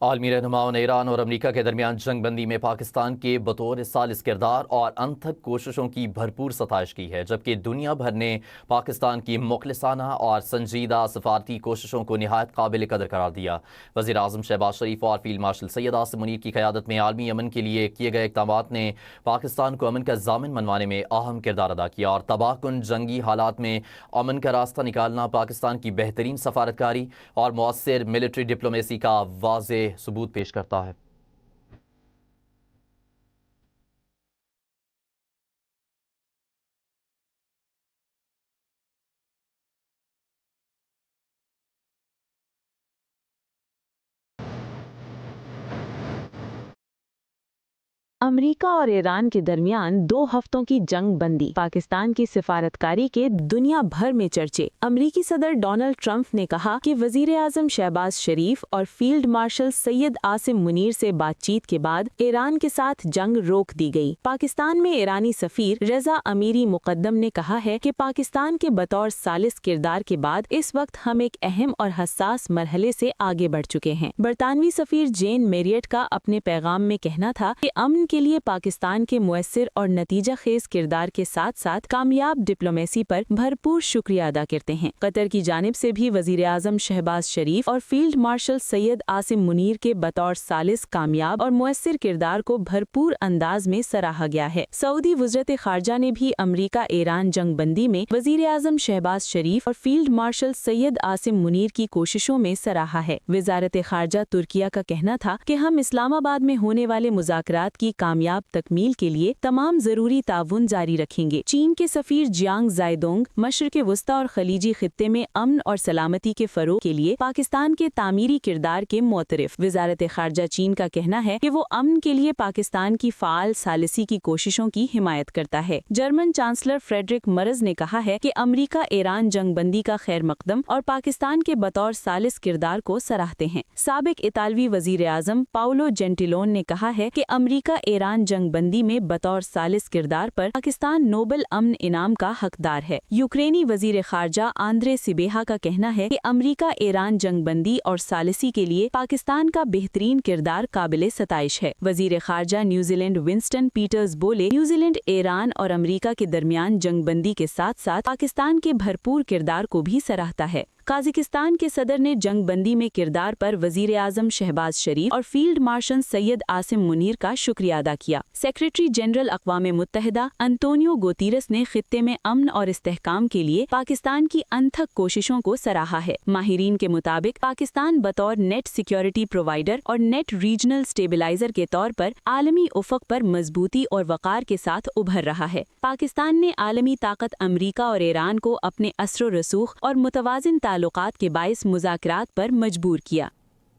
عالمی رہنماؤں نے ایران اور امریکہ کے درمیان جنگ بندی میں پاکستان کے بطور ثالث کردار اور انتھک کوششوں کی بھرپور ستائش کی ہے، جبکہ دنیا بھر نے پاکستان کی مخلصانہ اور سنجیدہ سفارتی کوششوں کو نہایت قابل قدر قرار دیا۔ وزیر اعظم شہباز شریف اور فیلڈ مارشل سید عاصم منیر کی قیادت میں عالمی امن کے لیے کیے گئے اقدامات نے پاکستان کو امن کا ضامن بنوانے میں اہم کردار ادا کیا، اور تباہ کن جنگی حالات میں امن کا راستہ نکالنا پاکستان کی بہترین سفارتکاری اور مؤثر ملٹری ڈپلومیسی کا واضح ثبوت پیش کرتا ہے۔ امریکہ اور ایران کے درمیان 2 ہفتوں کی جنگ بندی، پاکستان کی سفارتکاری کے دنیا بھر میں چرچے۔ امریکی صدر ڈونلڈ ٹرمپ نے کہا کہ وزیر اعظم شہباز شریف اور فیلڈ مارشل سید عاصم منیر سے بات چیت کے بعد ایران کے ساتھ جنگ روک دی گئی۔ پاکستان میں ایرانی سفیر رضا امیری مقدم نے کہا ہے کہ پاکستان کے بطور ثالث کردار کے بعد اس وقت ہم ایک اہم اور حساس مرحلے سے آگے بڑھ چکے ہیں۔ برطانوی سفیر جین میریٹ کا اپنے پیغام میں کہنا تھا کہ امن کے لیے پاکستان کے مؤثر اور نتیجہ خیز کردار کے ساتھ ساتھ کامیاب ڈپلومیسی پر بھرپور شکریہ ادا کرتے ہیں۔ قطر کی جانب سے بھی وزیر اعظم شہباز شریف اور فیلڈ مارشل سید عاصم منیر کے بطور ثالث کامیاب اور مؤثر کردار کو بھرپور انداز میں سراہا گیا ہے۔ سعودی وزارت خارجہ نے بھی امریکہ ایران جنگ بندی میں وزیر اعظم شہباز شریف اور فیلڈ مارشل سید عاصم منیر کی کوششوں میں سراہا ہے۔ وزارت خارجہ ترکیہ کا کہنا تھا کہ ہم اسلام آباد میں ہونے والے مذاکرات کی کامیاب تکمیل کے لیے تمام ضروری تعاون جاری رکھیں گے۔ چین کے سفیر جیانگ زائدونگ مشرق وسطی اور خلیجی خطے میں امن اور سلامتی کے فروغ کے لیے پاکستان کے تعمیری کردار کے معترف۔ وزارت خارجہ چین کا کہنا ہے کہ وہ امن کے لیے پاکستان کی فعال ثالثی کی کوششوں کی حمایت کرتا ہے۔ جرمن چانسلر فریڈرک مرز نے کہا ہے کہ امریکہ ایران جنگ بندی کا خیر مقدم اور پاکستان کے بطور ثالث کردار کو سراہتے ہیں۔ سابق اطالوی وزیر اعظم پاولو جینٹیلون نے کہا ہے کہ امریکہ ایران جنگ بندی میں بطور ثالث کردار پر پاکستان نوبل امن انعام کا حقدار ہے۔ یوکرینی وزیر خارجہ آندرے سیبیہا کا کہنا ہے کہ امریکہ ایران جنگ بندی اور ثالثی کے لیے پاکستان کا بہترین کردار قابل ستائش ہے۔ وزیر خارجہ نیوزی لینڈ ونسٹن پیٹرز بولے، نیوزی لینڈ ایران اور امریکہ کے درمیان جنگ بندی کے ساتھ ساتھ پاکستان کے بھرپور کردار کو بھی سراہتا ہے۔ قازقستان کے صدر نے جنگ بندی میں کردار پر وزیر اعظم شہباز شریف اور فیلڈ مارشل سید عاصم منیر کا شکریہ ادا کیا۔ سیکریٹری جنرل اقوام متحدہ انطونیو گوتیرس نے خطے میں امن اور استحکام کے لیے پاکستان کی انتھک کوششوں کو سراہا ہے۔ ماہرین کے مطابق پاکستان بطور نیٹ سیکیورٹی پرووائیڈر اور نیٹ ریجنل سٹیبلائزر کے طور پر عالمی افق پر مضبوطی اور وقار کے ساتھ ابھر رہا ہے۔ پاکستان نے عالمی طاقت امریکہ اور ایران کو اپنے اثر و رسوخ اور متوازن تعلقات کے باعث مذاکرات پر مجبور کیا۔